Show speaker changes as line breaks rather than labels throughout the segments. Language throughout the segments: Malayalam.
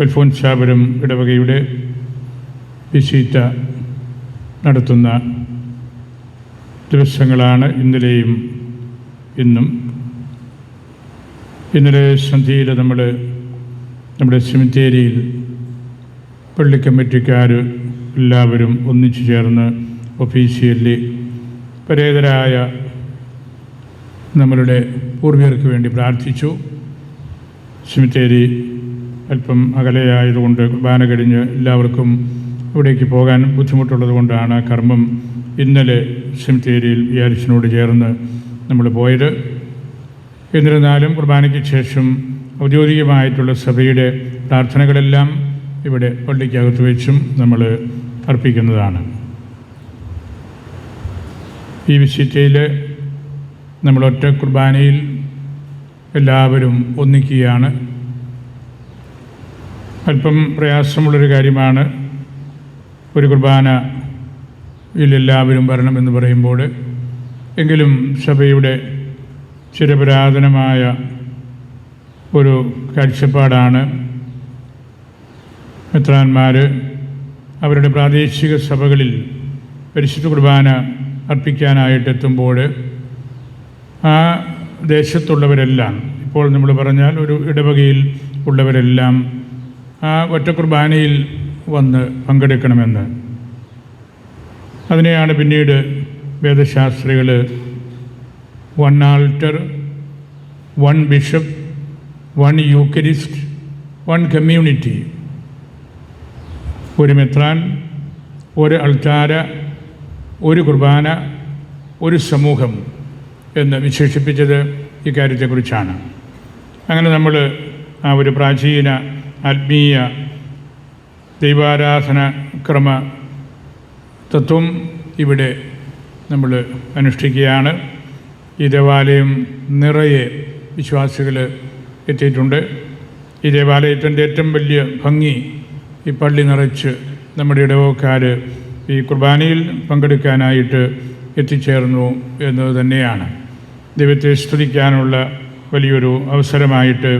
അൽഫോൻസാപുരം ഇടവകയുടെ വിശീത്ത നടത്തുന്ന ദിവസങ്ങളാണ് ഇന്നലെയും ഇന്നും. ഇന്നലെ സന്ധ്യയിൽ നമ്മുടെ സെമിത്തേരിയിൽ പള്ളി കമ്മിറ്റിക്കാർ എല്ലാവരും ഒന്നിച്ചു ചേർന്ന് ഒഫീഷ്യലി പരേതരായ നമ്മളുടെ പൂർവികർക്ക് വേണ്ടി പ്രാർത്ഥിച്ചു. സെമിത്തേരി അല്പം അകലെയായതുകൊണ്ട് കുർബാന കഴിഞ്ഞ് എല്ലാവർക്കും ഇവിടേക്ക് പോകാൻ ബുദ്ധിമുട്ടുള്ളത് കൊണ്ടാണ് കർമ്മം ഇന്നലെ സെമിത്തേരിയിൽ വിയാരിച്ചിനോട് ചേർന്ന് നമ്മൾ പോയത്. എന്നിരുന്നാലും കുർബാനയ്ക്ക് ശേഷം ഔദ്യോഗികമായിട്ടുള്ള സഭയുടെ പ്രാർത്ഥനകളെല്ലാം ഇവിടെ പള്ളിക്കകത്ത് വെച്ചും നമ്മൾ അർപ്പിക്കുന്നതാണ്. ഈ വിശുദ്ധയിൽ നമ്മളൊറ്റ കുർബാനയിൽ എല്ലാവരും ഒന്നിക്കുകയാണ്. അല്പം പ്രയാസമുള്ളൊരു കാര്യമാണ് ഒരു കുർബാനയിൽ എല്ലാവരും വരണമെന്ന് പറയുമ്പോൾ. എങ്കിലും സഭയുടെ ചിരപുരാതനമായ ഒരു കാഴ്ചപ്പാടാണ് മെത്രാന്മാർ അവരുടെ പ്രാദേശിക സഭകളിൽ പരിശുദ്ധ കുർബാന അർപ്പിക്കാനായിട്ടെത്തുമ്പോൾ ആ ദേശത്തുള്ളവരെല്ലാം, ഇപ്പോൾ നമ്മൾ പറഞ്ഞാൽ ഒരു ഇടവകയിൽ ഉള്ളവരെല്ലാം ആ ഒറ്റ കുർബാനയിൽ വന്ന് പങ്കെടുക്കണമെന്ന്. അതിനെയാണ് പിന്നീട് വേദശാസ്ത്രികൾ 1 ആൾട്ടർ, 1 ബിഷപ്പ്, 1 യൂക്കരിസ്റ്റ്, 1 കമ്മ്യൂണിറ്റി, ഒരു മെത്രാൻ, ഒരു അൾത്താര, ഒരു കുർബാന, ഒരു സമൂഹം എന്ന് വിശേഷിപ്പിച്ചത് ഇക്കാര്യത്തെക്കുറിച്ചാണ്. അങ്ങനെ നമ്മൾ ആ ഒരു പ്രാചീന ആത്മീയ ദൈവാരാധന ക്രമ തത്വം ഇവിടെ നമ്മൾ അനുഷ്ഠിക്കുകയാണ്. ഈ ദേവാലയം നിറയെ വിശ്വാസികൾ എത്തിയിട്ടുണ്ട്. ഈ ദേവാലയത്തിൻ്റെ ഏറ്റവും വലിയ ഭംഗി ഈ പള്ളി നിറച്ച് നമ്മുടെ ഇടവക്കാർ ഈ കുർബാനയിൽ പങ്കെടുക്കാനായിട്ട് എത്തിച്ചേർന്നു എന്നത് തന്നെയാണ്. ദൈവത്തെ സ്തുതിക്കാനുള്ള വലിയൊരു അവസരമായിട്ട്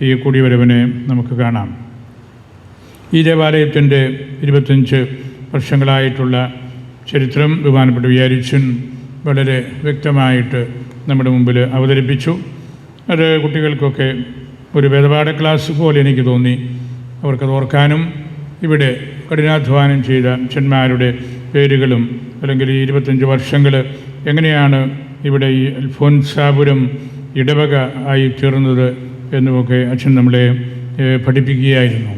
ഈ കൂടിവരവിനെ നമുക്ക് കാണാം. ഈ ദേവാലയത്തിൻ്റെ 25 വർഷങ്ങളായിട്ടുള്ള ചരിത്രം ബഹുമാനപ്പെട്ട വിയാരിച്ചൻ വളരെ വ്യക്തമായിട്ട് നമ്മുടെ മുമ്പിൽ അവതരിപ്പിച്ചു. അത് കുട്ടികൾക്കൊക്കെ ഒരു വേദപാഠ ക്ലാസ് പോലെ എനിക്ക് തോന്നി. അവർക്കത് ഓർക്കാനും ഇവിടെ കഠിനാധ്വാനം ചെയ്ത അച്ഛന്മാരുടെ പേരുകളും അല്ലെങ്കിൽ ഈ 25 വർഷങ്ങൾ എങ്ങനെയാണ് ഇവിടെ ഈ അൽഫോൻസാപുരം ഇടവക ആയി തീർന്നത് എന്നുമൊക്കെ അച്ഛൻ നമ്മളെ പഠിപ്പിക്കുകയായിരുന്നു.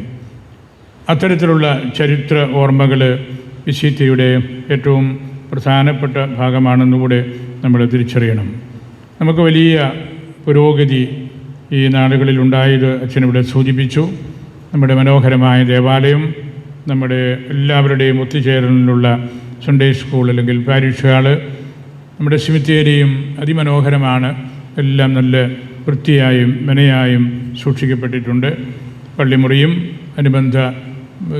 അത്തരത്തിലുള്ള ചരിത്ര ഓർമ്മകൾ വിശുദ്ധിയുടെ ഏറ്റവും പ്രധാനപ്പെട്ട ഭാഗമാണെന്നുകൂടെ നമ്മൾ തിരിച്ചറിയണം. നമുക്ക് വലിയ പുരോഗതി ഈ നാടുകളിൽ ഉണ്ടായത് അച്ഛനിവിടെ സൂചിപ്പിച്ചു. നമ്മുടെ മനോഹരമായ ദേവാലയം, നമ്മുടെ എല്ലാവരുടെയും ഒത്തുചേരലിനുള്ള സൺഡേ സ്കൂൾ അല്ലെങ്കിൽ പാരിഷ് ഹാള്, നമ്മുടെ സെമിത്തേരിയും അതിമനോഹരമാണ്. എല്ലാം നല്ല വൃത്തിയായും മെനയായും സൂക്ഷിക്കപ്പെട്ടിട്ടുണ്ട്. പള്ളിമുറിയും അനുബന്ധ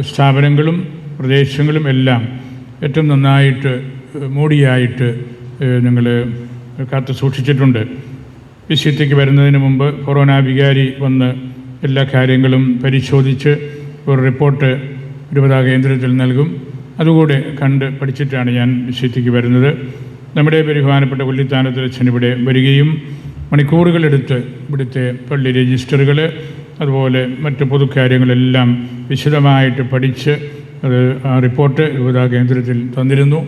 സ്ഥാപനങ്ങളും പ്രദേശങ്ങളും എല്ലാം ഏറ്റവും നന്നായിട്ട് മോടിയായിട്ട് ഞങ്ങൾ കാത്തു സൂക്ഷിച്ചിട്ടുണ്ട്. വിശുദ്ധിക്ക് വരുന്നതിന് മുമ്പ് കൊറോണ വികാരി വന്ന് എല്ലാ കാര്യങ്ങളും പരിശോധിച്ച് ഒരു റിപ്പോർട്ട് രൂപതാ കേന്ദ്രത്തിൽ നൽകും. അതുകൂടെ കണ്ട് പഠിച്ചിട്ടാണ് ഞാൻ വിശുദ്ധിക്ക് വരുന്നത്. നമ്മുടെ ബഹുമാനപ്പെട്ട കൊല്ലിത്താനത്തിൽ അച്ഛൻ ഇവിടെ വരികയും മണിക്കൂറുകളെടുത്ത് ഇവിടുത്തെ പള്ളി രജിസ്റ്ററുകൾ അതുപോലെ മറ്റ് പൊതുക്കാര്യങ്ങളെല്ലാം വിശദമായിട്ട് പഠിച്ച് അത് ആ റിപ്പോർട്ട് രൂപതാ കേന്ദ്രത്തിൽ തന്നിരുന്നു.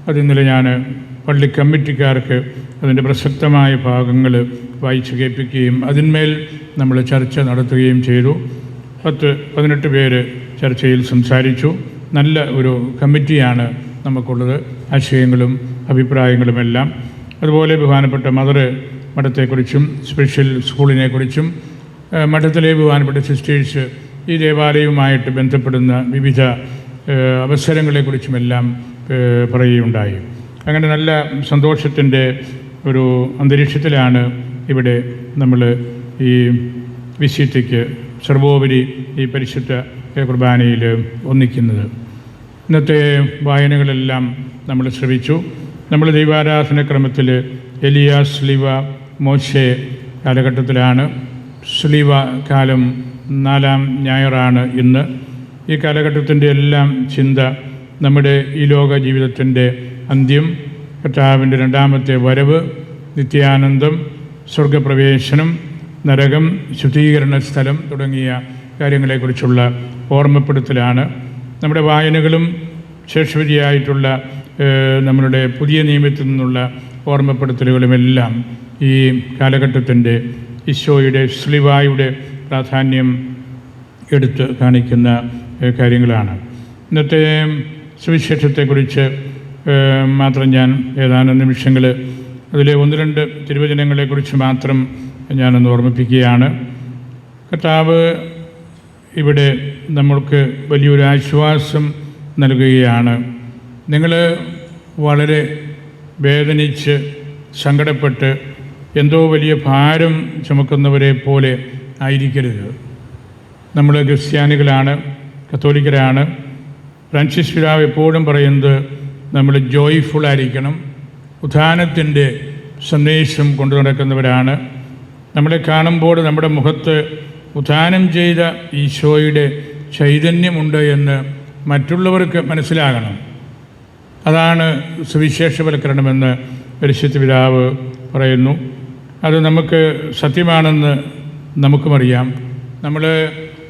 അതിന്നലെ ഞാൻ പള്ളി കമ്മിറ്റിക്കാർക്ക് അതിൻ്റെ പ്രസക്തമായ ഭാഗങ്ങൾ വായിച്ചു കേൾപ്പിക്കുകയും അതിന്മേൽ നമ്മൾ ചർച്ച നടത്തുകയും ചെയ്തു. 10-18 പേര് ചർച്ചയിൽ സംസാരിച്ചു. നല്ല ഒരു കമ്മിറ്റിയാണ് നമുക്കുള്ളത്. ആശയങ്ങളും അഭിപ്രായങ്ങളുമെല്ലാം. അതുപോലെ ബഹുമാനപ്പെട്ട മദർ മഠത്തെക്കുറിച്ചും സ്പെഷ്യൽ സ്കൂളിനെക്കുറിച്ചും മഠത്തിലെ ബഹുമാനപ്പെട്ട സിസ്റ്റേഴ്സ് ഈ ദേവാലയവുമായിട്ട് ബന്ധപ്പെടുന്ന വിവിധ അവസരങ്ങളെക്കുറിച്ചുമെല്ലാം പറയുകയുണ്ടായി. അങ്ങനെ നല്ല സന്തോഷത്തിൻ്റെ ഒരു അന്തരീക്ഷത്തിലാണ് ഇവിടെ നമ്മൾ ഈ വിശുദ്ധിക്ക് സർവോപരി ഈ പരിശുദ്ധ കുർബാനയിൽ ഒന്നിക്കുന്നത്. ഇന്നത്തെ വായനകളെല്ലാം നമ്മൾ ശ്രവിച്ചു. നമ്മൾ ദൈവാരാധന ക്രമത്തിൽ എലിയ, സ്ലീവ, മോശെ കാലഘട്ടത്തിലാണ്. സ്ലീവ കാലം 4-ാം ഞായറാണ് ഇന്ന്. ഈ കാലഘട്ടത്തിൻ്റെ എല്ലാം ചിന്ത നമ്മുടെ ഈ ലോക ജീവിതത്തിൻ്റെ അന്ത്യം, കർത്താവിൻ്റെ 2ാമത്തെ വരവ്, നിത്യാനന്ദം, സ്വർഗപ്രവേശനം, നരകം, ശുദ്ധീകരണ സ്ഥലം തുടങ്ങിയ കാര്യങ്ങളെക്കുറിച്ചുള്ള ഓർമ്മപ്പെടുത്തലാണ്. നമ്മുടെ വായനകളും ശേഷവരിയായിട്ടുള്ള നമ്മളുടെ പുതിയ നിയമത്തിൽ നിന്നുള്ള ഓർമ്മപ്പെടുത്തലുകളുമെല്ലാം ഈ കാലഘട്ടത്തിൻ്റെ ഈശോയുടെ സ്ലിവായുടെ പ്രാധാന്യം എടുത്ത് കാണിക്കുന്ന കാര്യങ്ങളാണ്. ഇന്നത്തെ സുവിശേഷത്തെക്കുറിച്ച് മാത്രം ഞാൻ ഏതാനും നിമിഷങ്ങൾ അതിലെ 1-2 തിരുവചനങ്ങളെക്കുറിച്ച് മാത്രം ഞാനൊന്ന് ഓർമ്മിപ്പിക്കുകയാണ്. കർത്താവ് ഇവിടെ നമ്മൾക്ക് വലിയൊരു ആശ്വാസം നൽകുകയാണ്. നിങ്ങൾ വളരെ വേദനിച്ച് സങ്കടപ്പെട്ട് എന്തോ വലിയ ഭാരം ചുമക്കുന്നവരെ പോലെ ആയിരിക്കരുത്. നമ്മൾ ക്രിസ്ത്യാനികളാണ്, കത്തോലിക്കരാണ്. ഫ്രാൻസിസ് പിതാവ് എപ്പോഴും പറയുന്നത് നമ്മൾ ജോയ്ഫുള്ളായിരിക്കണം, ഉത്ഥാനത്തിൻ്റെ സന്ദേശം കൊണ്ടു നടക്കുന്നവരാണ്. നമ്മളെ കാണുമ്പോൾ നമ്മുടെ മുഖത്ത് ഉത്ഥാനം ചെയ്ത ഈശോയുടെ ചൈതന്യമുണ്ട് എന്ന് മറ്റുള്ളവർക്ക് മനസ്സിലാകണം. അതാണ് സുവിശേഷവൽക്കരണമെന്ന് പരിശുദ്ധ പിതാവ് പറയുന്നു. അത് നമുക്ക് സത്യമാണെന്ന് നമുക്കുമറിയാം.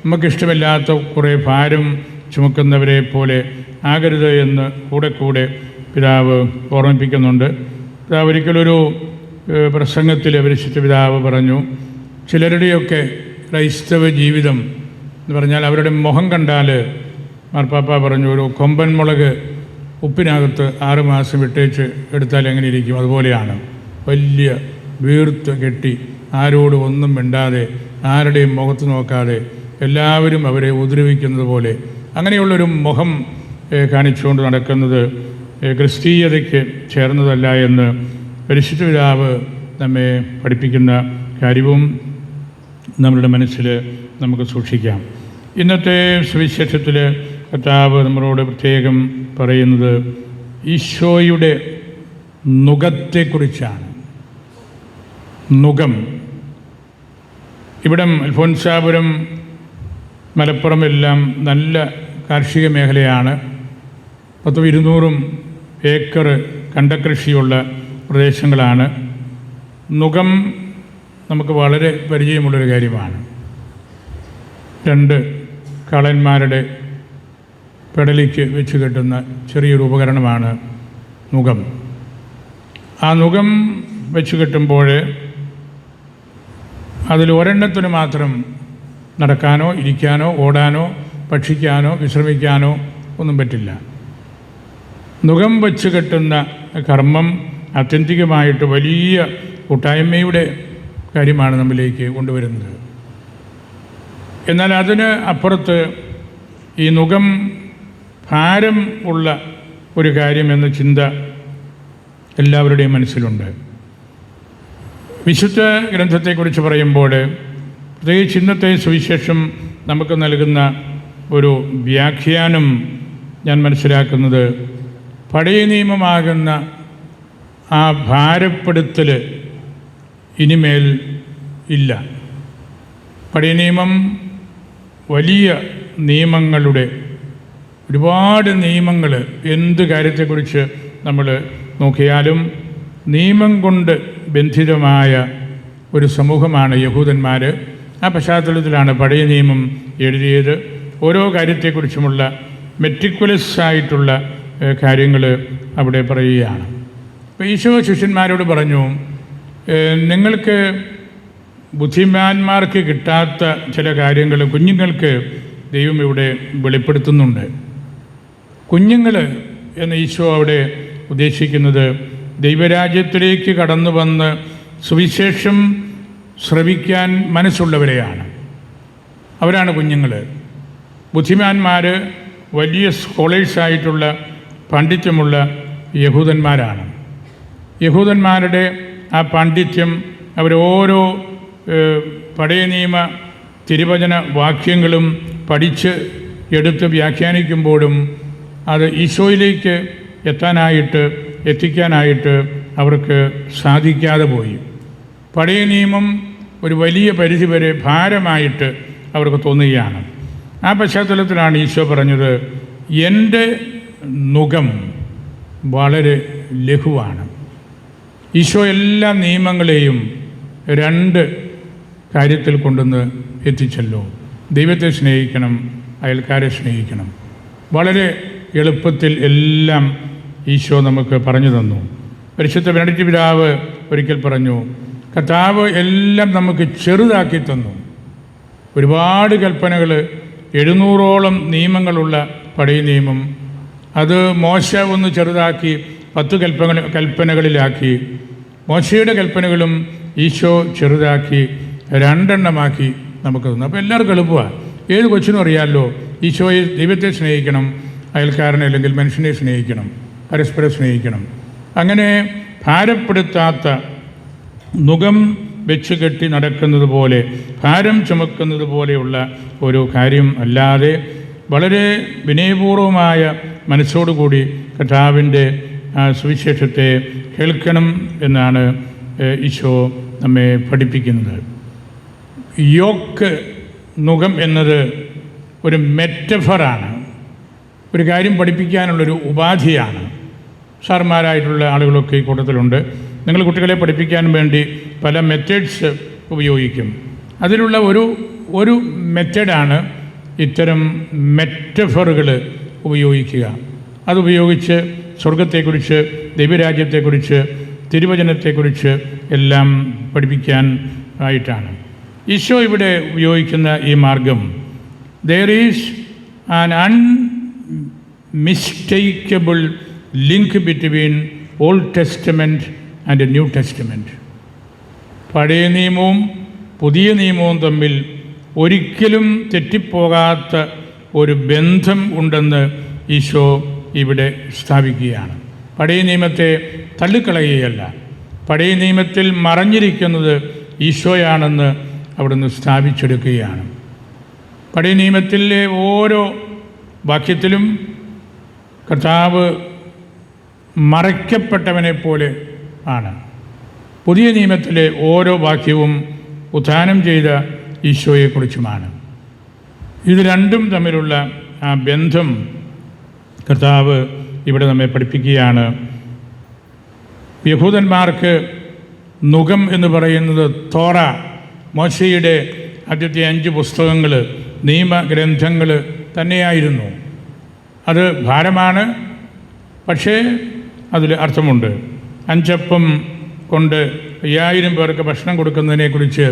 നമുക്കിഷ്ടമില്ലാത്ത കുറേ ഭാരം ചുമക്കുന്നവരെ പോലെ ആകരുത് എന്ന് കൂടെ പിതാവ് ഓർമ്മിപ്പിക്കുന്നുണ്ട്. പിതാവ് ഒരിക്കലൊരു പ്രസംഗത്തിൽ പരിശുദ്ധ പിതാവ് പറഞ്ഞു, ചിലരുടെയൊക്കെ ക്രൈസ്തവ ജീവിതം എന്ന് പറഞ്ഞാൽ അവരുടെ മുഖം കണ്ടാൽ, മാർപ്പാപ്പ പറഞ്ഞു, ഒരു കൊമ്പൻ മുളക് ഉപ്പിനകത്ത് 6 മാസം ഇട്ടേച്ച് എടുത്താൽ എങ്ങനെ ഇരിക്കും, അതുപോലെയാണ്. വലിയ വീർത്ത് കെട്ടി, ആരോടും ഒന്നും മിണ്ടാതെ, ആരുടെയും മുഖത്ത് നോക്കാതെ, എല്ലാവരും അവരെ ഉപദ്രവിക്കുന്നത് പോലെ അങ്ങനെയുള്ളൊരു മുഖം കാണിച്ചുകൊണ്ട് നടക്കുന്നത് ക്രിസ്തീയതയ്ക്ക് ചേർന്നതല്ല എന്ന് പരിശുദ്ധ പിതാവ് നമ്മെ പഠിപ്പിക്കുന്ന കാര്യവും നമ്മളുടെ മനസ്സിൽ നമുക്ക് സൂക്ഷിക്കാം. ഇന്നത്തെ സുവിശേഷത്തിൽ കർത്താവ് നമ്മളോട് പ്രത്യേകം പറയുന്നത് ഈശോയുടെ നുകത്തെക്കുറിച്ചാണ്. നുകം. ഇവിടം അൽഫോൻസാപുരം, മലപ്പുറം എല്ലാം നല്ല കാർഷിക മേഖലയാണ്. 100-200 ഏക്കർ കണ്ടകൃഷിയുള്ള പ്രദേശങ്ങളാണ്. നുകം നമുക്ക് വളരെ പരിചയമുള്ളൊരു കാര്യമാണ്. 2 കാളന്മാരുടെ പെടലിക്ക് വെച്ച് കെട്ടുന്ന ചെറിയൊരു ഉപകരണമാണ് നുകം. ആ നുകം വെച്ച് കെട്ടുമ്പോൾ അതിൽ ഒരെണ്ണത്തിന് മാത്രം നടക്കാനോ ഇരിക്കാനോ ഓടാനോ ഭക്ഷിക്കാനോ വിശ്രമിക്കാനോ ഒന്നും പറ്റില്ല. നുകം വെച്ച് കെട്ടുന്ന കർമ്മം ആത്യന്തികമായിട്ട് വലിയ കൂട്ടായ്മയുടെ കാര്യമാണ് നമ്മിലേക്ക് കൊണ്ടുവരുന്നത്. എന്നാൽ അതിന് അപ്പുറത്ത് ഈ നുകം ഭാരം ഉള്ള ഒരു കാര്യമെന്ന ചിന്ത എല്ലാവരുടെയും മനസ്സിലുണ്ട്. വിശുദ്ധ ഗ്രന്ഥത്തെക്കുറിച്ച് പറയുമ്പോൾ, പ്രത്യേകിച്ച് ഇന്നത്തെ സുവിശേഷം നമുക്ക് നൽകുന്ന ഒരു വ്യാഖ്യാനം ഞാൻ മനസ്സിലാക്കുന്നത്, പഴയ നിയമമാകുന്ന ആ ഭാരപ്പെടുത്തൽ ഇനിമേൽ ഇല്ല. പഴയ നിയമം വലിയ നിയമങ്ങളുടെ, ഒരുപാട് നിയമങ്ങൾ, എന്ത് കാര്യത്തെക്കുറിച്ച് നമ്മൾ നോക്കിയാലും നിയമം കൊണ്ട് ബന്ധിതമായ ഒരു സമൂഹമാണ് യഹൂദന്മാർ. ആ പശ്ചാത്തലത്തിലാണ് പഴയ നിയമം എഴുതിയത്. ഓരോ കാര്യത്തെക്കുറിച്ചുമുള്ള മെറ്റിക്കുലസ് ആയിട്ടുള്ള കാര്യങ്ങൾ അവിടെ പറയുകയാണ്. അപ്പോൾ ഈശോ ശിഷ്യന്മാരോട് പറഞ്ഞു, നിങ്ങൾക്ക് ബുദ്ധിമാന്മാർക്ക് കിട്ടാത്ത ചില കാര്യങ്ങൾ കുഞ്ഞുങ്ങൾക്ക് ദൈവം ഇവിടെ വെളിപ്പെടുത്തുന്നുണ്ട്. കുഞ്ഞുങ്ങൾ എന്ന് ഈശോ അവിടെ ഉദ്ദേശിക്കുന്നത് ദൈവരാജ്യത്തിലേക്ക് കടന്നു വന്ന് സുവിശേഷം ശ്രവിക്കാൻ മനസ്സുള്ളവരെയാണ്. അവരാണ് കുഞ്ഞുങ്ങൾ. ബുദ്ധിമാന്മാർ വലിയ സ്കോളേഴ്സായിട്ടുള്ള പാണ്ഡിത്യമുള്ള യഹൂദന്മാരാണ്. യഹൂദന്മാരുടെ ആ പാണ്ഡിത്യം, അവരോരോ പഴയ നിയമ തിരുവചന വാക്യങ്ങളും പഠിച്ച് എടുത്ത് വ്യാഖ്യാനിക്കുമ്പോഴും അത് ഈശോയിലേക്ക് എത്തിക്കാനായിട്ട് അവർക്ക് സാധിക്കാതെ പോയി. പഴയ നിയമം ഒരു വലിയ പരിധിവരെ ഭാരമായിട്ട് അവർക്ക് തോന്നുകയാണ്. ആ പശ്ചാത്തലത്തിലാണ് ഈശോ പറഞ്ഞത്, എൻ്റെ നുകം വളരെ ലഘുവാണ്. ഈശോ എല്ലാ നിയമങ്ങളെയും രണ്ട് കാര്യത്തിൽ കൊണ്ടുവന്ന് എത്തിച്ചല്ലോ. ദൈവത്തെ സ്നേഹിക്കണം, അയൽക്കാരെ സ്നേഹിക്കണം. വളരെ എളുപ്പത്തിൽ എല്ലാം ഈശോ നമുക്ക് പറഞ്ഞു തന്നു. പരിശുദ്ധ ബെനഡിക്ട് പിതാവ് ഒരിക്കൽ പറഞ്ഞു, കർത്താവ് എല്ലാം നമുക്ക് ചെറുതാക്കി തന്നു. ഒരുപാട് കൽപ്പനകൾ, 700ഓളം നിയമങ്ങളുള്ള പഴയ നിയമം, അത് മോശ ഒന്ന് ചെറുതാക്കി 10 കൽപ്പനകളിലാക്കി. മോശയുടെ കൽപ്പനകളും ഈശോ ചെറുതാക്കി 2 എണ്ണമാക്കി നമുക്ക് തന്നു. അപ്പോൾ എല്ലാവർക്കും എളുപ്പമാണ്. ഏത് കൊച്ചിനും അറിയാമല്ലോ, ഈശോയെ, ദൈവത്തെ സ്നേഹിക്കണം, അയൽക്കാരനെ അല്ലെങ്കിൽ മനുഷ്യനെ സ്നേഹിക്കണം, പരസ്പരം സ്നേഹിക്കണം. അങ്ങനെ ഭാരപ്പെടുത്താത്ത, നുകം വെച്ച് കെട്ടി നടക്കുന്നത് പോലെ, ഭാരം ചുമക്കുന്നത് പോലെയുള്ള ഒരു കാര്യം അല്ലാതെ വളരെ വിനയപൂർവമായ മനസ്സോടുകൂടി കർത്താവിൻ്റെ സുവിശേഷത്തെ കേൾക്കണം എന്നാണ് ഈശോ നമ്മെ പഠിപ്പിക്കുന്നത്. യോക്ക്, നുകം എന്നത് ഒരു മെറ്റഫറാണ്, ഒരു കാര്യം പഠിപ്പിക്കാനുള്ളൊരു ഉപാധിയാണ്. സാർമാരായിട്ടുള്ള ആളുകളൊക്കെ ഈ കൂട്ടത്തിലുണ്ട്. നിങ്ങൾ കുട്ടികളെ പഠിപ്പിക്കാൻ വേണ്ടി പല മെത്തേഡ്സ് ഉപയോഗിക്കും. അതിലുള്ള ഒരു മെത്തേഡാണ് ഇത്തരം മെറ്റഫറുകൾ ഉപയോഗിക്കുക. അതുപയോഗിച്ച് സ്വർഗത്തെക്കുറിച്ച്, ദൈവരാജ്യത്തെക്കുറിച്ച്, തിരുവചനത്തെക്കുറിച്ച് എല്ലാം പഠിപ്പിക്കാൻ ആയിട്ടാണ് ഈശോ ഇവിടെ ഉപയോഗിക്കുന്ന ഈ മാർഗം. There is an unmistakable link between old testament and new testament. പഴയ നിയമവും പുതിയ നിയമവും തമ്മിൽ ഒരിക്കലും തെറ്റിപ്പോകാത്ത ഒരു ബന്ധം ഉണ്ടെന്ന് ഈശോ ഇവിടെ സ്ഥാപിക്കുകയാണ്. പഴയ നിയമത്തെ തള്ളിക്കളയുകയല്ല, പഴയ നിയമത്തിൽ മറഞ്ഞിരിക്കുന്നത് ഈശോയാണെന്ന് അവിടുന്ന് സ്ഥാപിച്ചെടുക്കുകയാണ്. പഴയ നിയമത്തിലെ ഓരോ വാക്യത്തിലും കർത്താവ് മറയ്ക്കപ്പെട്ടവനെ പോലെ ആണ്. പുതിയ നിയമത്തിലെ ഓരോ വാക്യവും ഉത്ഥാനം ചെയ്ത ഈശോയെക്കുറിച്ചുമാണ്. ഇത് രണ്ടും തമ്മിലുള്ള ആ ബന്ധം കർത്താവ് ഇവിടെ നമ്മെ പഠിപ്പിക്കുകയാണ്. യഹൂദന്മാർക്ക് നുകം എന്ന് പറയുന്നത് തോറ, മോശയുടെ ആദ്യത്തെ 5 പുസ്തകങ്ങൾ, നിയമഗ്രന്ഥങ്ങൾ തന്നെയായിരുന്നു. അത് ഭാരമാണ്, പക്ഷേ അതിൽ അർത്ഥമുണ്ട്. 5 അപ്പം കൊണ്ട് 5000 പേർക്ക് ഭക്ഷണം കൊടുക്കുന്നതിനെക്കുറിച്ച്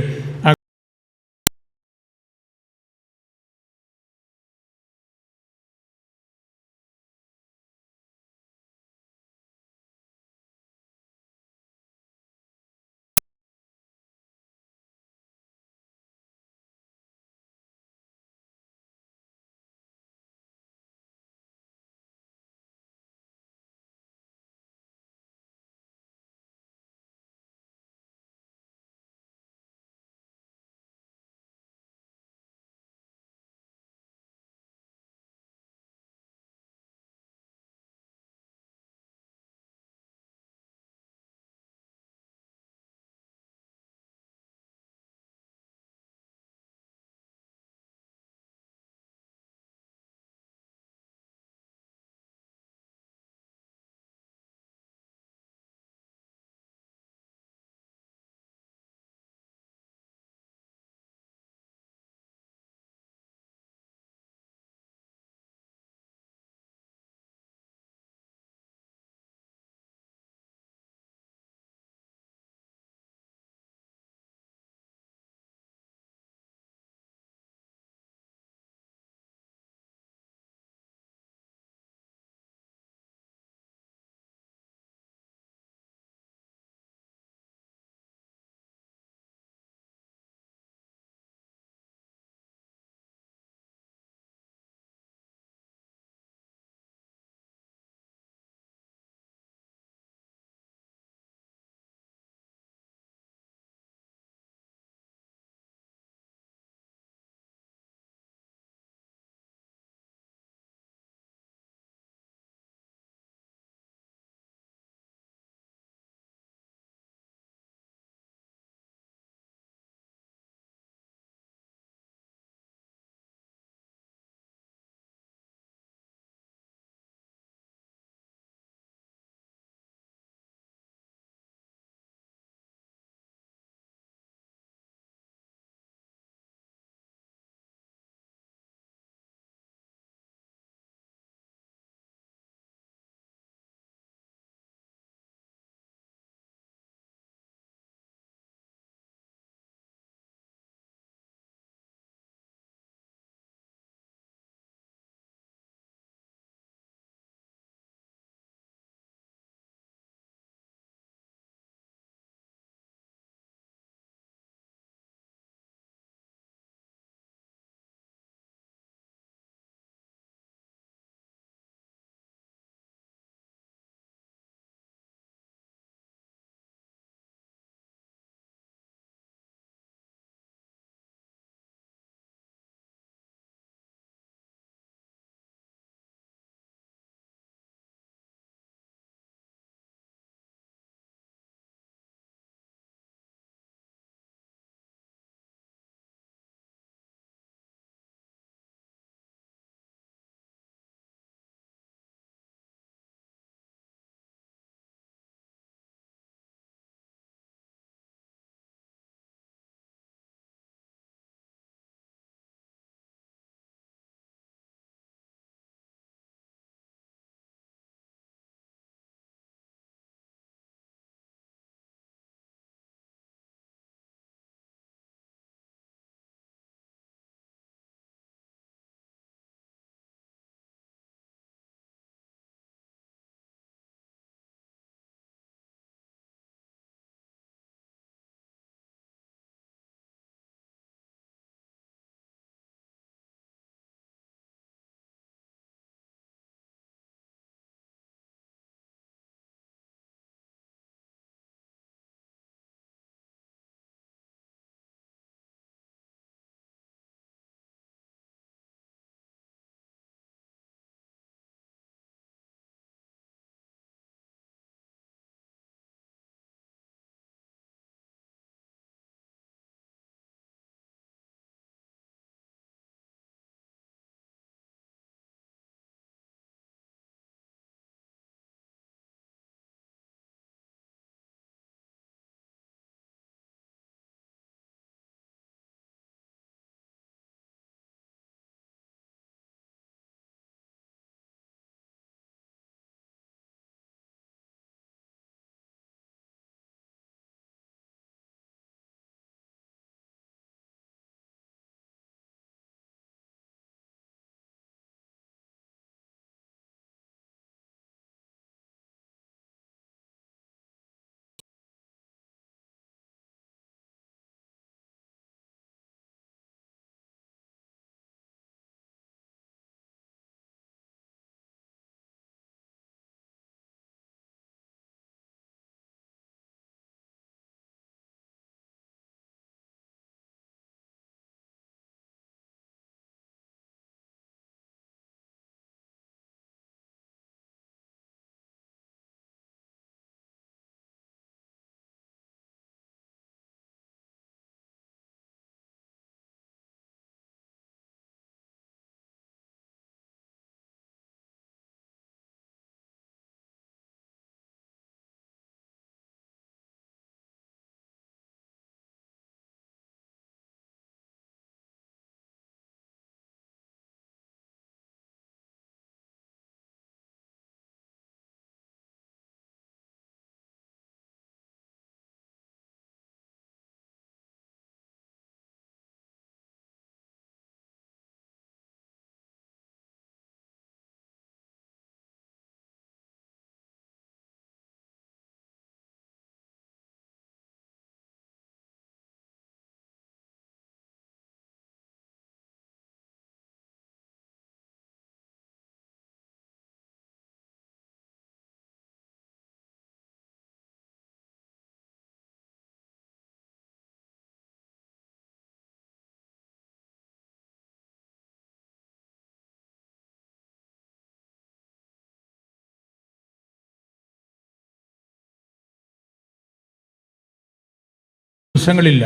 ദിവസങ്ങളില്ല.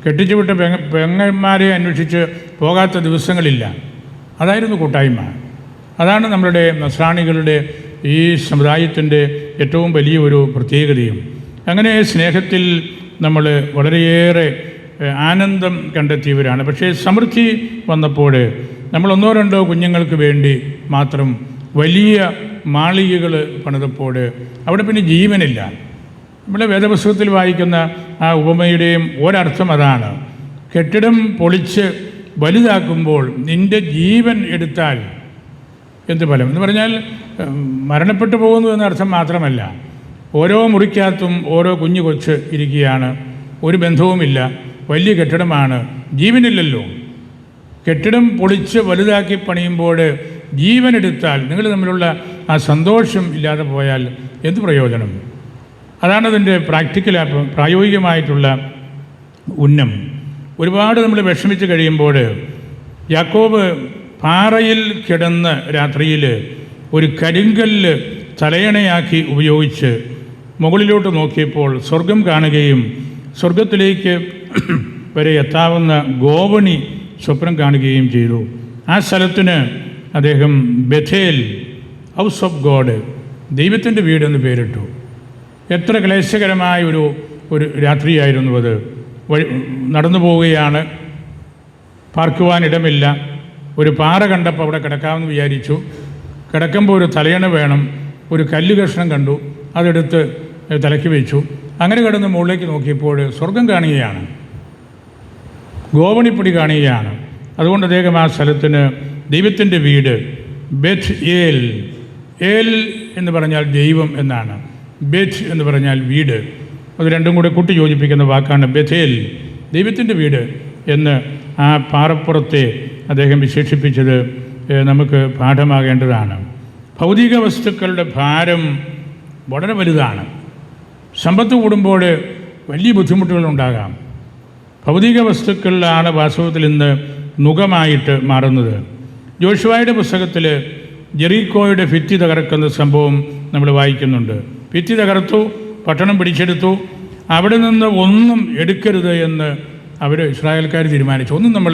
കെട്ടിച്ചുവിട്ട പെങ്ങന്മാരെ അന്വേഷിച്ച് പോകാത്ത ദിവസങ്ങളില്ല. അതായിരുന്നു കൂട്ടായ്മ. അതാണ് നമ്മളുടെ നസ്രാണികളുടെ ഈ സമുദായത്തിൻ്റെ ഏറ്റവും വലിയ ഒരു പ്രത്യേകതയും. അങ്ങനെ സ്നേഹത്തിൽ നമ്മൾ വളരെയേറെ ആനന്ദം കണ്ടെത്തിയവരാണ്. പക്ഷേ സമൃദ്ധി വന്നപ്പോൾ നമ്മൾ ഒന്നോ രണ്ടോ കുഞ്ഞുങ്ങൾക്ക് വേണ്ടി മാത്രം വലിയ മാളികകൾ പണിതപ്പോൾ അവിടെ പിന്നെ ജീവനില്ല. നമ്മുടെ വേദപുസ്തകത്തിൽ വായിക്കുന്ന ആ ഉപമയുടെയും ഒരർത്ഥം അതാണ്. കെട്ടിടം പൊളിച്ച് വലുതാക്കുമ്പോൾ നിൻ്റെ ജീവൻ എടുത്താൽ എന്ത് ഫലം എന്ന് പറഞ്ഞാൽ മരണപ്പെട്ടു പോകുന്നു എന്നർത്ഥം മാത്രമല്ല. ഓരോ മുറിക്കകത്തും ഓരോ കുഞ്ഞു കൊച്ച് ഇരിക്കുകയാണ്, ഒരു ബന്ധവുമില്ല, വലിയ കെട്ടിടമാണ്, ജീവനില്ലല്ലോ. കെട്ടിടം പൊളിച്ച് വലുതാക്കി പണിയുമ്പോൾ ജീവനെടുത്താൽ നിങ്ങൾ തമ്മിലുള്ള ആ സന്തോഷം ഇല്ലാതെ പോയാൽ എന്ത് പ്രയോജനം? അതാണ് അതിൻ്റെ പ്രായോഗികമായിട്ടുള്ള ഉന്നം. ഒരുപാട് നമ്മൾ വിഷമിച്ച് കഴിയുമ്പോൾ യാക്കോബ് പാറയിൽ കിടന്ന് രാത്രിയിൽ ഒരു കരിങ്കല്ല് തലയണയാക്കി ഉപയോഗിച്ച് മുകളിലോട്ട് നോക്കിയപ്പോൾ സ്വർഗം കാണുകയും സ്വർഗത്തിലേക്ക് വരെ എത്താവുന്ന ഗോവണി സ്വപ്നം കാണുകയും ചെയ്തു. ആ സ്ഥലത്തിന് അദ്ദേഹം ബഥേൽ, ഹൗസ് ഓഫ് ഗോഡ്, ദൈവത്തിൻ്റെ വീടെന്ന് പേരിട്ടു. എത്ര ക്ലേശകരമായ ഒരു രാത്രിയായിരുന്നു അത്. നടന്നു പോവുകയാണ്, പാർക്കുവാനിടമില്ല. ഒരു പാറ കണ്ടപ്പോൾ അവിടെ കിടക്കാമെന്ന് വിചാരിച്ചു. കിടക്കുമ്പോൾ ഒരു തലയണ വേണം. ഒരു കല്ല് കഷ്ണം കണ്ടു, അതെടുത്ത് തലയ്ക്ക് വെച്ചു. അങ്ങനെ കിടന്ന് മുകളിലേക്ക് നോക്കിയപ്പോൾ സ്വർഗം കാണുകയാണ്, ഗോവണിപ്പൊടി കാണുകയാണ്. അതുകൊണ്ട് അദ്ദേഹം ആ സ്ഥലത്തിന് ദൈവത്തിൻ്റെ വീട്, ബെത്ത് ഏൽ, ഏൽ എന്ന് പറഞ്ഞാൽ ദൈവം എന്നാണ്, ബെത്ത് എന്ന് പറഞ്ഞാൽ വീട്. അത് രണ്ടും കൂടെ കൂട്ടി യോജിപ്പിക്കുന്ന വാക്കാണ് ബഥേൽ, ദൈവത്തിൻ്റെ വീട് എന്ന് ആ പാറപ്പുറത്തെ അദ്ദേഹം വിശേഷിപ്പിച്ചത് നമുക്ക് പാഠമാകേണ്ടതാണ്. ഭൗതിക വസ്തുക്കളുടെ ഭാരം വളരെ വലുതാണ്. സമ്പത്ത് കൂടുമ്പോൾ വലിയ ബുദ്ധിമുട്ടുകളുണ്ടാകാം. ഭൗതിക വസ്തുക്കളിലാണ് വാസ്തവത്തിൽ ഇന്ന് നുകമായിട്ട് മാറുന്നത്. ജോഷുവയുടെ പുസ്തകത്തിൽ ജെറീക്കോയുടെ ഭിത്തി തകർക്കുന്ന സംഭവം നമ്മൾ വായിക്കുന്നുണ്ട്. ഭിത്തി തകർത്തു, പട്ടണം പിടിച്ചെടുത്തു. അവിടെ നിന്ന് ഒന്നും എടുക്കരുത് എന്ന് അവർ ഇസ്രായേൽക്കാർ തീരുമാനിച്ചു. ഒന്നും നമ്മൾ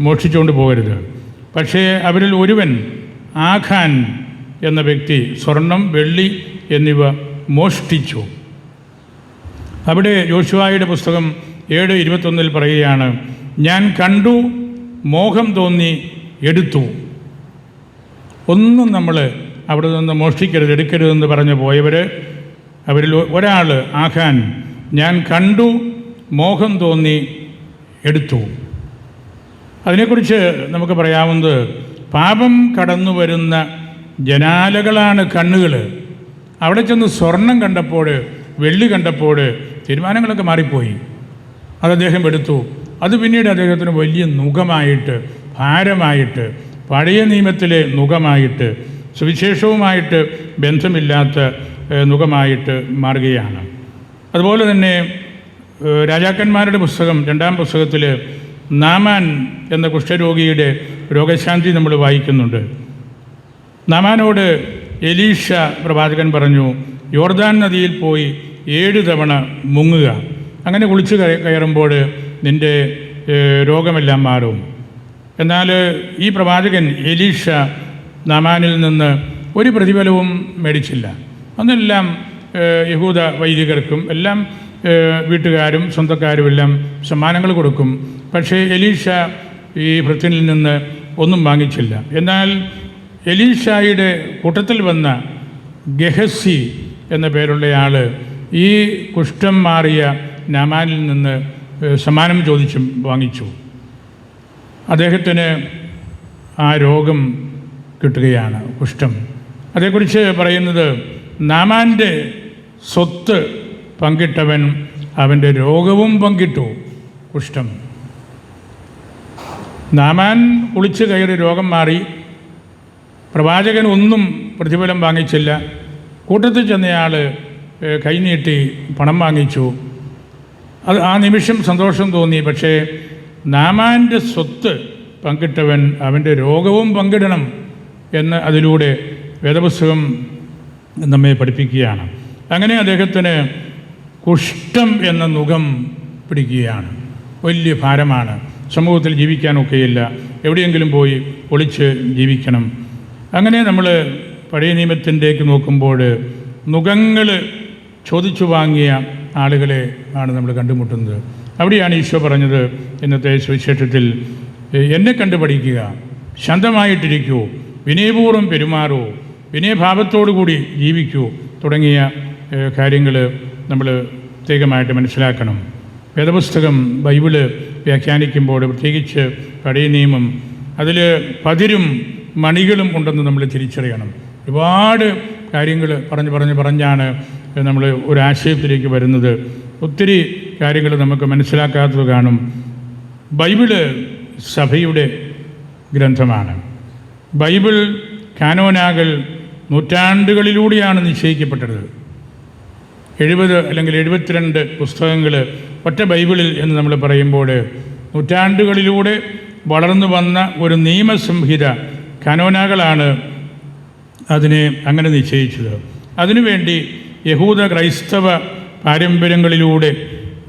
മോഷ്ടിച്ചുകൊണ്ട് പോകരുത്. പക്ഷേ അവരിൽ ഒരുവൻ, ആഖാൻ എന്ന വ്യക്തി, സ്വർണം, വെള്ളി എന്നിവ മോഷ്ടിച്ചു. അവിടെ യോശുവയുടെ പുസ്തകം 7:21 പറയുകയാണ്, ഞാൻ കണ്ടു, മോഹം തോന്നി, എടുത്തു. ഒന്നും നമ്മൾ അവിടെ നിന്ന് മോഷ്ടിക്കരുത്, എടുക്കരുതെന്ന് പറഞ്ഞു പോയവർ, അവരിൽ ഒരാൾ ആഖാൻ, ഞാൻ കണ്ടു, മോഹം തോന്നി, എടുത്തു. അതിനെക്കുറിച്ച് നമുക്ക് പറയാവുന്നത്, പാപം കടന്നു വരുന്ന ജനാലകളാണ് കണ്ണുകൾ. അവിടെ ചെന്ന് സ്വർണം കണ്ടപ്പോൾ, വെള്ളി കണ്ടപ്പോൾ തീരുമാനങ്ങളൊക്കെ മാറിപ്പോയി. അത് അദ്ദേഹം എടുത്തു. അത് പിന്നീട് അദ്ദേഹത്തിന് വലിയ നുകമായിട്ട്, ഭാരമായിട്ട്, പഴയ നിയമത്തിലെ നുകമായിട്ട്, സുവിശേഷവുമായിട്ട് ബന്ധമില്ലാത്ത നുകമായിട്ട് മാറുകയാണ്. അതുപോലെ തന്നെ രാജാക്കന്മാരുടെ പുസ്തകം 2-ാം പുസ്തകത്തിൽ നാമാൻ എന്ന കുഷ്ഠരോഗിയുടെ രോഗശാന്തി നമ്മൾ വായിക്കുന്നുണ്ട്. നാമാനോട് എലീഷ പ്രവാചകൻ പറഞ്ഞു, യോർദാൻ നദിയിൽ പോയി 7 തവണ മുങ്ങുക. അങ്ങനെ കുളിച്ച് കയറുമ്പോൾ നിൻ്റെ രോഗമെല്ലാം മാറും. എന്നാൽ ഈ പ്രവാചകൻ എലീഷ നാമാനിൽ നിന്ന് ഒരു പ്രതിഫലവും മേടിച്ചില്ല. അന്നെല്ലാം യഹൂദ വൈദികർക്കും എല്ലാം വീട്ടുകാരും സ്വന്തക്കാരും എല്ലാം സമ്മാനങ്ങൾ കൊടുക്കും. പക്ഷേ എലീഷ ഈ ഭൃത്യനിൽ നിന്ന് ഒന്നും വാങ്ങിച്ചില്ല. എന്നാൽ എലീഷായുടെ കൂട്ടത്തിൽ വന്ന ഗഹസി എന്ന പേരുള്ളയാൾ ഈ കുഷ്ഠം മാറിയ നാമാനിൽ നിന്ന് സമ്മാനം ചോദിച്ചും വാങ്ങിച്ചു. അദ്ദേഹത്തിന് ആ രോഗം കിട്ടുകയാണ്, കുഷ്ഠം. അതേക്കുറിച്ച് പറയുന്നത്, നാമാൻ്റെ സ്വത്ത് പങ്കിട്ടവൻ അവൻ്റെ രോഗവും പങ്കിട്ടു, കുഷ്ഠം. നാമാൻ കുളിച്ച് കയറി രോഗം മാറി. പ്രവാചകൻ ഒന്നും പ്രതിഫലം വാങ്ങിച്ചില്ല. കൂട്ടത്തിൽ ചെന്നയാൾ കൈനീട്ടി പണം വാങ്ങിച്ചു. അത് ആ നിമിഷം സന്തോഷം തോന്നി. പക്ഷേ നാമാൻ്റെ സ്വത്ത് പങ്കിട്ടവൻ അവൻ്റെ രോഗവും പങ്കിടണം എന്ന് അതിലൂടെ വേദപുസ്തകം നമ്മെ പഠിപ്പിക്കുകയാണ്. അങ്ങനെ അദ്ദേഹത്തിന് കുഷ്ഠം എന്ന നുകം പിടിക്കുകയാണ്. വലിയ ഭാരമാണ്. സമൂഹത്തിൽ ജീവിക്കാനൊക്കെയില്ല, എവിടെയെങ്കിലും പോയി ഒളിച്ച് ജീവിക്കണം. അങ്ങനെ നമ്മൾ പഴയ നിയമത്തിൻ്റെക്ക് നോക്കുമ്പോൾ നുകങ്ങൾ ചോദിച്ചു വാങ്ങിയ ആളുകളെ ആണ് നമ്മൾ കണ്ടുമുട്ടുന്നത്. അവിടെയാണ് ഈശോ പറഞ്ഞത് ഇന്നത്തെ സുവിശേഷത്തിൽ, എന്നെ കണ്ടു പഠിക്കുക, ശാന്തമായിട്ടിരിക്കൂ, വിനയപൂർവ്വം പെരുമാറൂ, വിനയഭാവത്തോടു കൂടി ജീവിക്കൂ തുടങ്ങിയ കാര്യങ്ങൾ നമ്മൾ പ്രത്യേകമായിട്ട് മനസ്സിലാക്കണം. വേദപുസ്തകം ബൈബിള് വ്യാഖ്യാനിക്കുമ്പോൾ, പ്രത്യേകിച്ച് പഴയ നിയമം, അതിൽ പതിരും മണികളും ഉണ്ടെന്ന് നമ്മൾ തിരിച്ചറിയണം. ഒരുപാട് കാര്യങ്ങൾ പറഞ്ഞാണ് നമ്മൾ ഒരു ആശയത്തിലേക്ക് വരുന്നത്. ഒത്തിരി കാര്യങ്ങൾ നമുക്ക് മനസ്സിലാക്കാത്തത് കാണും. ബൈബിള് സഭയുടെ ഗ്രന്ഥമാണ്. ബൈബിൾ കാനോനാകൾ നൂറ്റാണ്ടുകളിലൂടെയാണ് നിശ്ചയിക്കപ്പെട്ടത്. 70 അല്ലെങ്കിൽ 72 പുസ്തകങ്ങൾ ഒറ്റ ബൈബിളിൽ എന്ന് നമ്മൾ പറയുമ്പോൾ, നൂറ്റാണ്ടുകളിലൂടെ വളർന്നു വന്ന ഒരു നിയമസംഹിത കാനോനാകളാണ് അതിനെ അങ്ങനെ നിശ്ചയിച്ചത്. അതിനുവേണ്ടി യഹൂദ ക്രൈസ്തവ പാരമ്പര്യങ്ങളിലൂടെ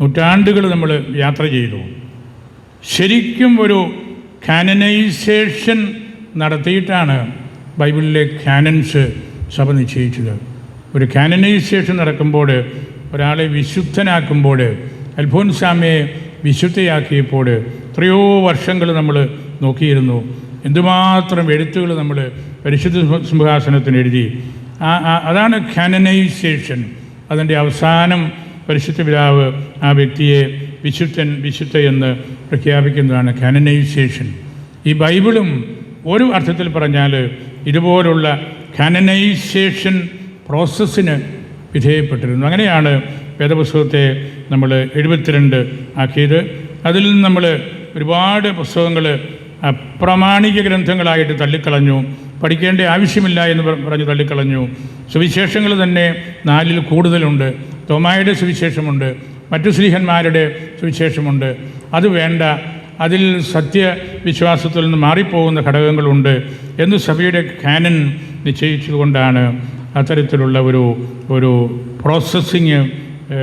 നൂറ്റാണ്ടുകൾ നമ്മൾ യാത്ര ചെയ്തു. ശരിക്കും ഒരു കാനനൈസേഷൻ നടത്തിയിട്ടാണ് ബൈബിളിലെ കാനൻസ് സഭ നിശ്ചയിച്ചത്. ഒരു കാനനൈസേഷൻ നടക്കുമ്പോൾ, ഒരാളെ വിശുദ്ധനാക്കുമ്പോൾ, അൽഫോൻസാമയെ വിശുദ്ധയാക്കിയപ്പോൾ എത്രയോ വർഷങ്ങൾ നമ്മൾ നോക്കിയിരുന്നു. എന്തുമാത്രം എഴുത്തുകൾ നമ്മൾ പരിശുദ്ധ സിംഹാസനത്തിന് എഴുതി. അതാണ് കാനനൈസേഷൻ. അതിൻ്റെ അവസാനം പരിശുദ്ധ പിതാവ് ആ വ്യക്തിയെ വിശുദ്ധ എന്ന് പ്രഖ്യാപിക്കുന്നതാണ് കാനനൈസേഷൻ. ഈ ബൈബിളും ഒരു അർത്ഥത്തിൽ പറഞ്ഞാൽ ഇതുപോലുള്ള കാനനൈസേഷൻ പ്രോസസ്സിന് വിധേയപ്പെട്ടിരുന്നു. അങ്ങനെയാണ് വേദപുസ്തകത്തെ നമ്മൾ 72 ആക്കിയത്. അതിൽ നിന്ന് നമ്മൾ ഒരുപാട് പുസ്തകങ്ങൾ അപ്രമാണിക ഗ്രന്ഥങ്ങളായിട്ട് തള്ളിക്കളഞ്ഞു. പഠിക്കേണ്ട ആവശ്യമില്ല എന്ന് പറഞ്ഞ് തള്ളിക്കളഞ്ഞു. സുവിശേഷങ്ങൾ തന്നെ 4-ൽ കൂടുതലുണ്ട്. തോമായുടെ സുവിശേഷമുണ്ട്, മറ്റു ശ്ലീഹന്മാരുടെ സുവിശേഷമുണ്ട്. അത് വേണ്ട, അതിൽ സത്യവിശ്വാസത്തിൽ നിന്ന് മാറിപ്പോകുന്ന ഘടകങ്ങളുണ്ട് എന്ന് സഭയുടെ കാനൻ നിശ്ചയിച്ചുകൊണ്ടാണ് അത്തരത്തിലുള്ള ഒരു പ്രോസസ്സിങ്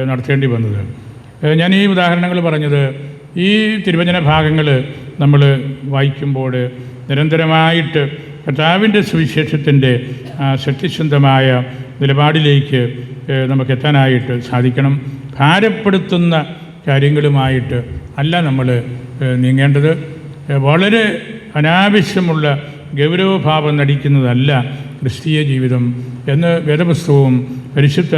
നടത്തേണ്ടി വന്നത്. ഞാൻ ഈ ഉദാഹരണങ്ങൾ പറഞ്ഞത്, ഈ തിരുവചന ഭാഗങ്ങൾ നമ്മൾ വായിക്കുമ്പോൾ നിരന്തരമായിട്ട് കർത്താവിൻ്റെ സുവിശേഷത്തിൻ്റെ സത്യസന്ധമായ നിലപാടിലേക്ക് നമുക്ക് എത്താനായിട്ട് സാധിക്കണം. ഭാരപ്പെടുത്തുന്ന കാര്യങ്ങളുമായിട്ട് അല്ല നമ്മൾ നീങ്ങേണ്ടത്. വളരെ അനാവശ്യമുള്ള ഗൗരവഭാവം നടിക്കുന്നതല്ല ക്രിസ്തീയ ജീവിതം എന്ന് വേദപുസ്തകവും പരിശുദ്ധ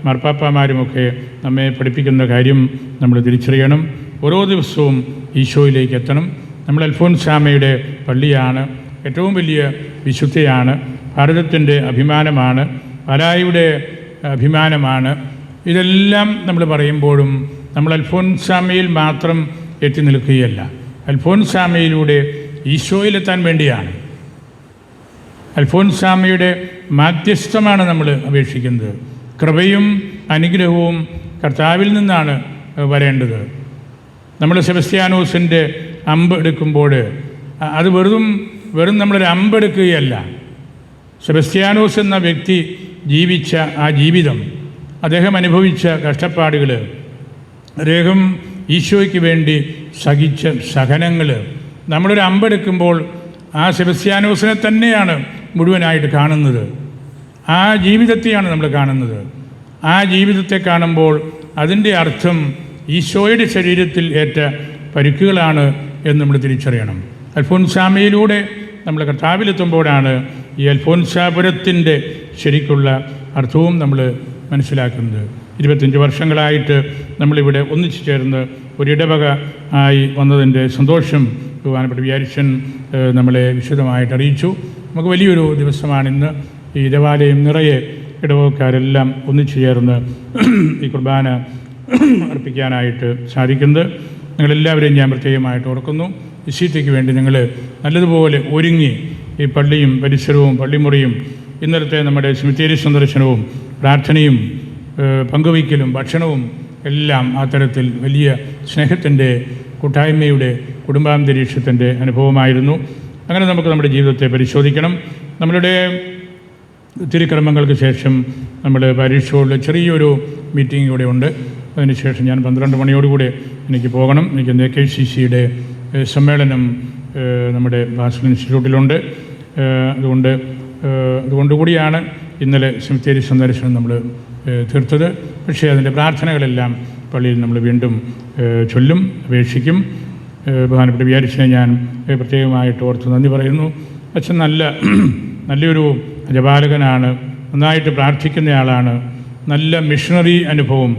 മാർപ്പാപ്പമാരുമൊക്കെ നമ്മെ പഠിപ്പിക്കുന്ന കാര്യം നമ്മൾ തിരിച്ചറിയണം. ഓരോ ദിവസവും ഈശോയിലേക്ക് എത്തണം. നമ്മൾ അൽഫോൻസാമയുടെ പള്ളിയാണ്, ഏറ്റവും വലിയ വിശുദ്ധയാണ്, ഭാരതത്തിൻ്റെ അഭിമാനമാണ്, പാലായുടെ അഭിമാനമാണ്. ഇതെല്ലാം നമ്മൾ പറയുമ്പോഴും നമ്മൾ അൽഫോൻസാമയിൽ മാത്രം എത്തി നിൽക്കുകയല്ല, അൽഫോൻസാമയിലൂടെ ഈശോയിലെത്താൻ വേണ്ടിയാണ്. അൽഫോൻസാമയുടെ മാധ്യസ്ഥമാണ് നമ്മൾ അപേക്ഷിക്കുന്നത്. കൃപയും അനുഗ്രഹവും കർത്താവിൽ നിന്നാണ് വരേണ്ടത്. നമ്മൾ സെബസ്ത്യാനോസിൻ്റെ അമ്പ് എടുക്കുമ്പോൾ അത് വെറും നമ്മളൊരു അമ്പെടുക്കുകയല്ല. സെബസ്ത്യാനോസ് എന്ന വ്യക്തി ജീവിച്ച ആ ജീവിതം, അദ്ദേഹം അനുഭവിച്ച കഷ്ടപ്പാടുകൾ, അദ്ദേഹം ഈശോയ്ക്ക് വേണ്ടി സഹിച്ച സഹനങ്ങൾ, നമ്മളൊരു അമ്പെടുക്കുമ്പോൾ ആ സെബസ്ത്യാനോസിനെ തന്നെയാണ് മുഴുവനായിട്ട് കാണുന്നത്. ആ ജീവിതത്തെയാണ് നമ്മൾ കാണുന്നത്. ആ ജീവിതത്തെ കാണുമ്പോൾ അതിൻ്റെ അർത്ഥം ഈശോയുടെ ശരീരത്തിൽ ഏറ്റ പരിക്കുകളാണ് എന്ന് നമ്മൾ തിരിച്ചറിയണം. അൽഫോൻസാമയിലൂടെ നമ്മൾ കർത്താവിലെത്തുമ്പോഴാണ് ഈ അൽഫോൻസാപുരത്തിൻ്റെ ശരിക്കുള്ള അർത്ഥവും നമ്മൾ മനസ്സിലാക്കുന്നത്. 25 വർഷങ്ങളായിട്ട് നമ്മളിവിടെ ഒന്നിച്ചു ചേർന്ന് ഒരിടവക ആയി വന്നതിൻ്റെ സന്തോഷം ബഹുമാനപ്പെട്ട വികാരിച്ചൻ നമ്മളെ വിശദമായിട്ട് അറിയിച്ചു. നമുക്ക് വലിയൊരു ദിവസമാണിന്ന്. ഈ ദേവാലയം നിറയെ ഇടവകക്കാരെല്ലാം ഒന്നിച്ചു ചേർന്ന് ഈ കുർബാന അർപ്പിക്കാനായിട്ട് സാധിക്കുന്നത്. നിങ്ങളെല്ലാവരെയും ഞാൻ പ്രത്യേകമായിട്ട് ഓർക്കുന്നു. വിശുദ്ധിക്ക് വേണ്ടി നിങ്ങൾ നല്ലതുപോലെ ഒരുങ്ങി ഈ പള്ളിയും പരിസരവും പള്ളിമുറിയും ഇന്നലത്തെ നമ്മുടെ സെമിത്തേരി സന്ദർശനവും പ്രാർത്ഥനയും പങ്കുവയ്ക്കലും ഭക്ഷണവും എല്ലാം ആ തരത്തിൽ വലിയ സ്നേഹത്തിൻ്റെ കൂട്ടായ്മയുടെ കുടുംബാന്തരീക്ഷത്തിൻ്റെ അനുഭവമായിരുന്നു. അങ്ങനെ നമുക്ക് നമ്മുടെ ജീവിതത്തെ പരിശോധിക്കണം. നമ്മളുടെ തിരുക്കർമ്മങ്ങൾക്ക് ശേഷം നമ്മൾ പാരിഷ് ഹാളിൽ ചെറിയൊരു മീറ്റിംഗ് കൂടെ ഉണ്ട്. അതിനുശേഷം ഞാൻ 12 മണിയോടുകൂടെ എനിക്ക് പോകണം. എനിക്ക് KCCയുടെ സമ്മേളനം നമ്മുടെ ഭാസ്കർ ഇൻസ്റ്റിറ്റ്യൂട്ടിലുണ്ട്. അതുകൊണ്ടുകൂടിയാണ് ഇന്നലെ സെമിത്തേരി സന്ദർശനം നമ്മൾ തീർത്തത്. പക്ഷേ അതിൻ്റെ പ്രാർത്ഥനകളെല്ലാം പള്ളിയിൽ നമ്മൾ വീണ്ടും ചൊല്ലും, അപേക്ഷിക്കും. ബഹുമാനപ്പെട്ട വികാരിച്ചനെ ഞാൻ പ്രത്യേകമായിട്ട് ഓർത്ത് നന്ദി പറയുന്നു. അച്ഛൻ നല്ലൊരു ജപാലകനാണ്, നന്നായിട്ട് പ്രാർത്ഥിക്കുന്നയാളാണ്, നല്ല മിഷണറി അനുഭവം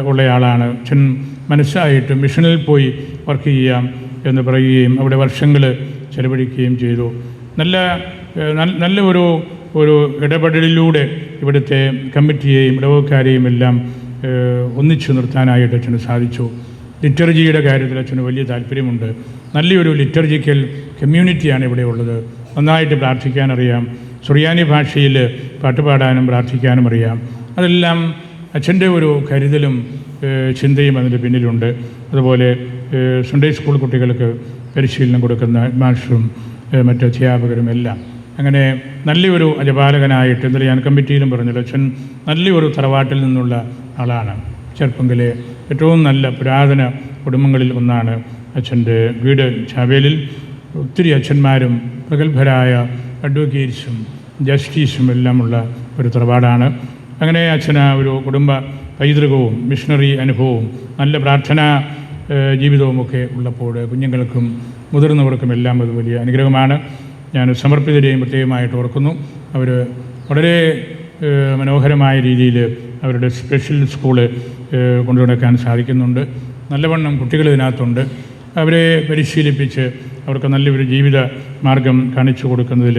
ഉള്ളയാളാണ്. അച്ഛൻ മനസ്സായിട്ട് മിഷനിൽ പോയി വർക്ക് ചെയ്യാം എന്ന് പറയുകയും അവിടെ വർഷങ്ങൾ ചെലവഴിക്കുകയും ചെയ്തു. നല്ല ഒരു ഇടപെടലിലൂടെ ഇവിടുത്തെ കമ്മിറ്റിയെയും ഇടവക്കാരെയും എല്ലാം ഒന്നിച്ചു നിർത്താനായിട്ട് അച്ഛന് സാധിച്ചു. ലിറ്റർജിയുടെ കാര്യത്തിൽ അച്ഛന് വലിയ താല്പര്യമുണ്ട്. നല്ലൊരു ലിറ്റർജിക്കൽ കമ്മ്യൂണിറ്റിയാണ് ഇവിടെ ഉള്ളത്. നന്നായിട്ട് പ്രാർത്ഥിക്കാനറിയാം. സുറിയാനി ഭാഷയിൽ പാട്ടുപാടാനും പ്രാർത്ഥിക്കാനും അറിയാം. അതെല്ലാം അച്ഛൻ്റെ ഒരു കരുതലും ചിന്തയും അതിൻ്റെ പിന്നിലുണ്ട്. അതുപോലെ സൺഡേ സ്കൂൾ കുട്ടികൾക്ക് പരിശീലനം കൊടുക്കുന്ന മാസ്റ്ററും മറ്റ് അധ്യാപകരും എല്ലാം അങ്ങനെ നല്ലൊരു അജപാലകനായിട്ട് ഇന്നലെ ഞാൻ കമ്മിറ്റിയിലും പറഞ്ഞല്ലോ, അച്ഛൻ നല്ലൊരു തറവാട്ടിൽ നിന്നുള്ള ആളാണ്. ചെറുപ്പങ്കിലെ ഏറ്റവും നല്ല പുരാതന കുടുംബങ്ങളിൽ ഒന്നാണ് അച്ഛൻ്റെ വീട്. ചാവേലിൽ ഒത്തിരി അച്ഛന്മാരും പ്രഗത്ഭരായ അഡ്വക്കേറ്റ്സും ജസ്റ്റിസും എല്ലാമുള്ള ഒരു തറവാടാണ്. അങ്ങനെ അച്ഛന് ഒരു കുടുംബ പൈതൃകവും മിഷണറി അനുഭവവും നല്ല പ്രാർത്ഥനാ ജീവിതവുമൊക്കെ ഉള്ളപ്പോൾ കുഞ്ഞുങ്ങൾക്കും മുതിർന്നവർക്കും എല്ലാം അത് വലിയ അനുഗ്രഹമാണ്. ഞാൻ സമർപ്പിതരെയും പ്രത്യേകമായിട്ട് ഓർക്കുന്നു. അവർ വളരെ മനോഹരമായ രീതിയിൽ അവരുടെ സ്പെഷ്യൽ സ്കൂള് കൊണ്ടുനടക്കാൻ സാധിക്കുന്നുണ്ട്. നല്ലവണ്ണം കുട്ടികൾ ഇതിനകത്തുണ്ട്. അവരെ പരിശീലിപ്പിച്ച് അവർക്ക് നല്ലൊരു ജീവിത മാർഗം കാണിച്ചു കൊടുക്കുന്നതിൽ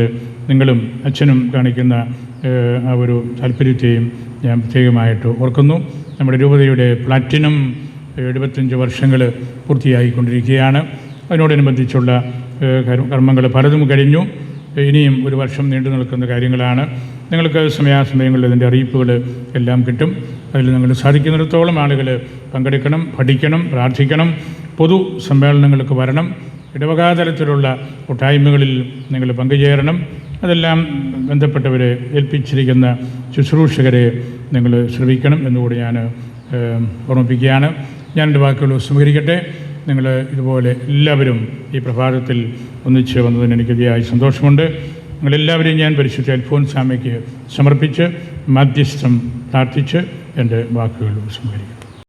നിങ്ങളും അച്ഛനും കാണിക്കുന്ന ആ ഒരു താല്പര്യത്തെയും ഞാൻ പ്രത്യേകമായിട്ട് ഓർക്കുന്നു. നമ്മുടെ രൂപതയുടെ പ്ലാറ്റിനം 75 വർഷങ്ങൾ പൂർത്തിയായിക്കൊണ്ടിരിക്കുകയാണ്. അതിനോടനുബന്ധിച്ചുള്ള കർമ്മങ്ങൾ പലതും കഴിഞ്ഞു. ഇനിയും ഒരു വർഷം നീണ്ടു നിൽക്കുന്ന കാര്യങ്ങളാണ്. നിങ്ങൾക്ക് സമയാസമയങ്ങളിൽ അതിൻ്റെ അറിയിപ്പുകൾ എല്ലാം കിട്ടും. അതിൽ നിങ്ങൾ സാധിക്കുന്നിടത്തോളം ആളുകൾ പങ്കെടുക്കണം, പഠിക്കണം, പ്രാർത്ഥിക്കണം, പൊതു സമ്മേളനങ്ങൾക്ക് വരണം, ഇടവകാതലത്തിലുള്ള കൂട്ടായ്മകളിൽ നിങ്ങൾ പങ്കുചേരണം. അതെല്ലാം ബന്ധപ്പെട്ടവരെ ഏൽപ്പിച്ചിരിക്കുന്ന ശുശ്രൂഷകരെ നിങ്ങൾ ശ്രമിക്കണം എന്നുകൂടി ഞാൻ ഓർമ്മിപ്പിക്കുകയാണ്. ഞാൻ എൻ്റെ വാക്കുകൾ സ്വീകരിക്കട്ടെ. നിങ്ങൾ ഇതുപോലെ എല്ലാവരും ഈ പ്രഭാതത്തിൽ ഒന്നിച്ച് വന്നതിന് എനിക്ക് അതിയായ സന്തോഷമുണ്ട്. നിങ്ങളെല്ലാവരെയും ഞാൻ പരിശുദ്ധ അൽഫോൻസാമ്മയ്ക്ക് സമർപ്പിച്ച് മധ്യസ്ഥം പ്രാർത്ഥിച്ച് എൻ്റെ വാക്കുകൾ സ്വീകരിക്കും.